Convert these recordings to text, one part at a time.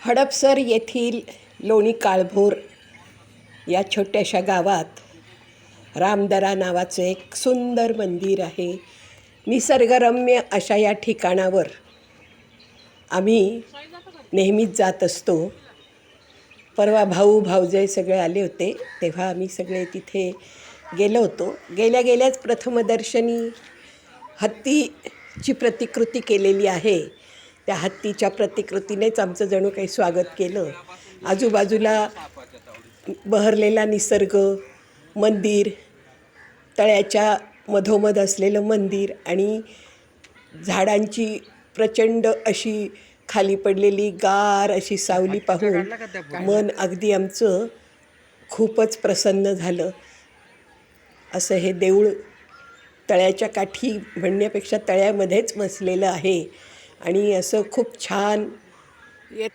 हडपसर येथील लोणी काळभोर या छोट्याशा गावात रामदरा नावाचं एक सुंदर मंदिर आहे. निसर्गरम्य अशा या ठिकाणावर आम्ही नेहमीच जात असतो. परवा भाऊ भाऊजय सगळे आले होते तेव्हा आम्ही सगळे तिथे गेलो होतो. गेल्याच प्रथमदर्शनी हत्तीची प्रतिकृती केलेली आहे. त्या हत्तीच्या प्रतिकृतीनेच आमचं जणू काही स्वागत केलं. आजूबाजूला बहरलेला निसर्ग, मंदिर, तळ्याच्या मधोमध असलेलं मंदिर आणि झाडांची प्रचंड अशी खाली पडलेली गार अशी सावली पाहून मन अगदी आमचं खूपच प्रसन्न झालं. असं हे देऊळ तळ्याच्या काठी म्हणण्यापेक्षा तळ्यामध्येच वसलेलं आहे आणि असं खूप छान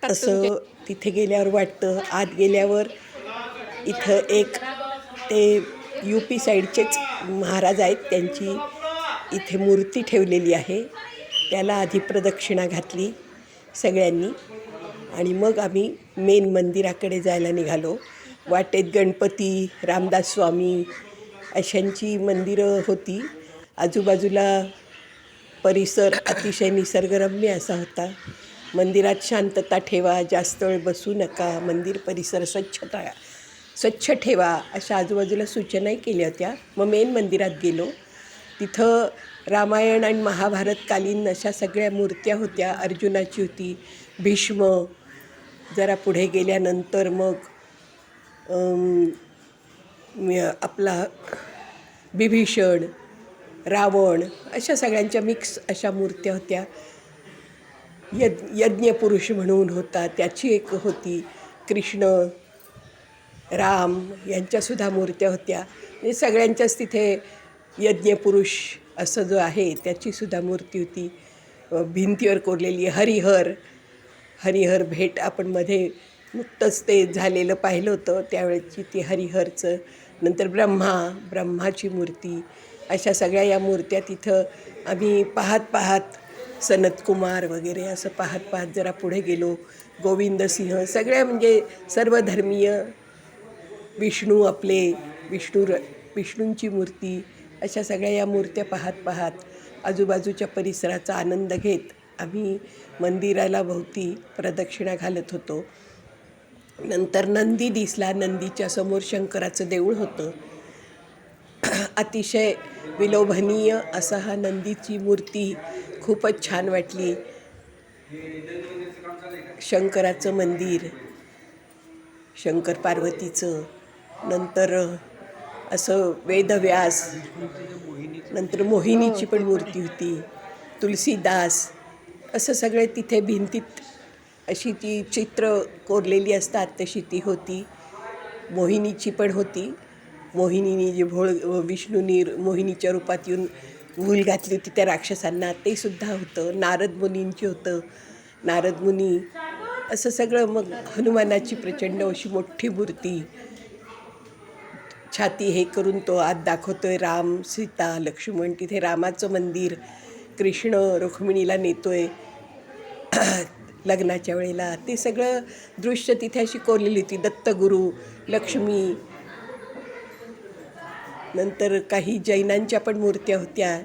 असं तिथे गेल्यावर वाटतं. आत गेल्यावर इथं एक ते UP साईडचेच महाराज आहेत, त्यांची इथे मूर्ती ठेवलेली आहे. त्याला आधी प्रदक्षिणा घातली सगळ्यांनी आणि मग आम्ही मेन मंदिराकडे जायला निघालो. वाटेत गणपती, रामदास स्वामी अशांची मंदिरं होती. आजूबाजूला परिसर अतिशय निसर्गरम्य असा होता. मंदिरात शांतता ठेवा, जास्त वेळ बसू नका, मंदिर परिसर स्वच्छ ठेवा अशा आजूबाजूला सूचनाही केल्या होत्या. मग मेन मंदिरात गेलो. तिथं रामायण आणि महाभारतकालीन अशा सगळ्या मूर्त्या होत्या. अर्जुनाची होती, भीष्म, जरा पुढे गेल्यानंतर मग आपला बिभीषण, रावण अशा सगळ्यांच्या मिक्स अशा मूर्त्या होत्या. यज्ञपुरुष म्हणून होता, त्याची एक होती. कृष्ण, राम यांच्यासुद्धा मूर्त्या होत्या. म्हणजे सगळ्यांच्याच तिथे यज्ञपुरुष असं जो आहे त्याचीसुद्धा मूर्ती होती. भिंतीवर कोरलेली हरिहर भेट आपण मध्ये नुकतंच ते झालेलं पाहिलं होतं, त्यावेळेची ती हरिहरचं. नंतर ब्रह्माची मूर्ती, अशा सगळ्या या मूर्त्या तिथं आम्ही पाहत सनतकुमार वगैरे असं पाहत जरा पुढे गेलो. गोविंदसिंह, सगळ्या म्हणजे सर्वधर्मीय, विष्णूंची मूर्ती, अशा सगळ्या या मूर्त्या पाहत आजूबाजूच्या परिसराचा आनंद घेत आम्ही मंदिराला भोवती प्रदक्षिणा घालत होतो. नंतर नंदी दिसला. नंदीच्या समोर शंकराचं देऊळ होतं. अतिशय विलोभनीय असा हा नंदीची मूर्ती खूपच छान वाटली. शंकराचं मंदिर, शंकर पार्वतीचं, नंतर असं वेदव्यास, नंतर मोहिनीची पण मूर्ती होती, तुलसीदास, असं सगळे तिथे भिंतीत अशी ती चित्र कोरलेली असतात तशी ती होती. मोहिनीची पण होती. मोहिनीने जे विष्णूंनी मोहिनीच्या रूपात येऊन भूल घातली होती त्या राक्षसांना, ते सुद्धा होतं. नारद मुनींची होतं, नारद मुनी, असं सगळं. मग हनुमानाची प्रचंड अशी मोठी मूर्ती, छाती हे करून तो आत दाखवतोय. राम, सीता, लक्ष्मण, तिथे रामाचं मंदिर, कृष्ण रुक्मिणीला नेतोय लग्नाच्या वेळेला, ते सगळं दृश्य तिथे अशी कोरलेली होती. दत्तगुरू, लक्ष्मी, नंतर काही जैनांच्या पण मूर्त्या होत्या.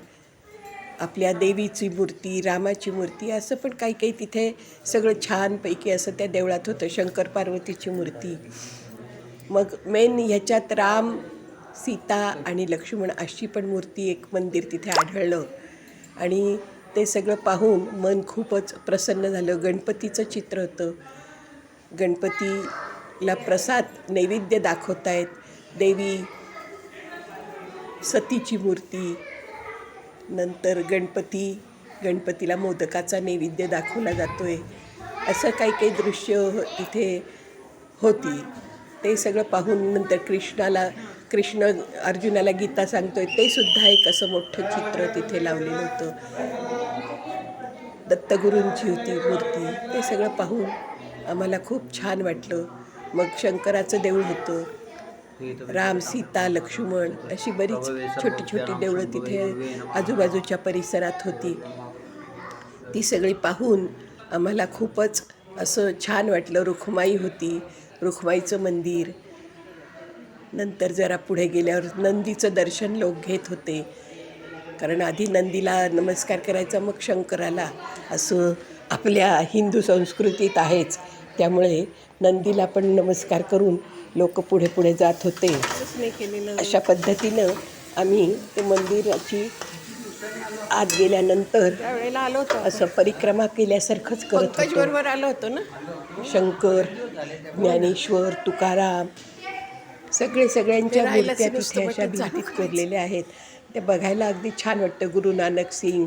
आपल्या देवीची मूर्ती, रामाची मूर्ती, असं पण काही तिथे सगळं छानपैकी असं त्या देवळात होतं. शंकर पार्वतीची मूर्ती. मग मेन ह्याच्यात राम, सीता आणि लक्ष्मण अशी पण मूर्ती, एक मंदिर तिथे आढळलं आणि ते सगळं पाहून मन खूपच प्रसन्न झालं. गणपतीचं चित्र होतं. गणपतीला प्रसाद नैवेद्य दाखवत आहेत. देवी सतीची मूर्ती, नंतर गणपतीला मोदकाचा नैवेद्य दाखवला जातोय. असं काही दृश्य तिथे होती. ते सगळं पाहून नंतर कृष्ण अर्जुनाला गीता सांगतोय, ते सुद्धा एक असं मोठं चित्र तिथे लावलेलं होतं. दत्तगुरूंची होती मूर्ती. ते सगळं पाहून आम्हाला खूप छान वाटलं. मग शंकराचं देऊळ होतं. राम, सीता, लक्ष्मण अशी बरीच छोटी देवळं तिथे आजूबाजूच्या परिसरात होती. ती सगळी पाहून आम्हाला खूपच असं छान वाटलं. रुखमाई होती, रुखमाईचं मंदिर. नंतर जरा पुढे गेल्यावर नंदीचं दर्शन लोक घेत होते, कारण आधी नंदीला नमस्कार करायचा मग शंकराला, असं आपल्या हिंदू संस्कृतीत आहेच. त्यामुळे नंदीला पण नमस्कार करून लोक पुढे पुढे जात होते. अशा पद्धतीनं आम्ही ते मंदिराची आत गेल्यानंतर त्यावेळेला आलो होतो असं परिक्रमा केल्यासारखंच करत पंकज होतो. बरोबर आलो होतो ना. शंकर, ज्ञानेश्वर, तुकाराम सगळ्यांच्या ते मूर्त्या राहिलंच नुसतं तिथे अशा बटन चालू भिंतीत कोरलेल्या आहेत. ते बघायला अगदी छान वाटतं. गुरु नानक सिंग,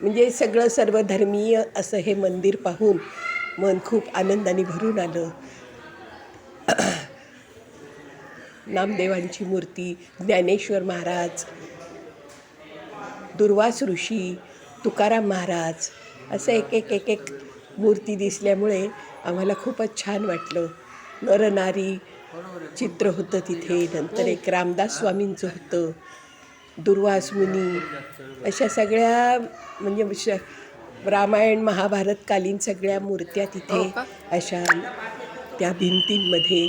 म्हणजे सगळं सर्वधर्मीय असं हे मंदिर पाहून मन खूप आनंदाने भरून आलं. नामदेवांची मूर्ती, ज्ञानेश्वर महाराज, दुर्वास ऋषी, तुकाराम महाराज, असं एक मूर्ती दिसल्यामुळे आम्हाला खूपच छान वाटलं. नरनारी चित्र होतं तिथे. नंतर एक रामदास स्वामींचं होतं, दुर्वास मुनी, अशा सगळ्या म्हणजे रामायण महाभारतकालीन सगळ्या मूर्त्या तिथे हो का? अशा त्या भिंतींमध्ये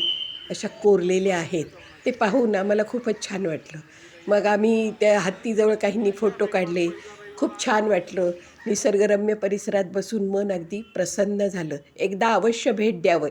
अशा कोरलेल्या आहेत. ते पाहून आम्हाला खूपच छान वाटलं. मग आम्ही त्या हत्तीजवळ काहींनी फोटो काढले. खूप छान वाटलं. निसर्गरम्य परिसरात बसून मन अगदी प्रसन्न झालं. एकदा अवश्य भेट द्यावं.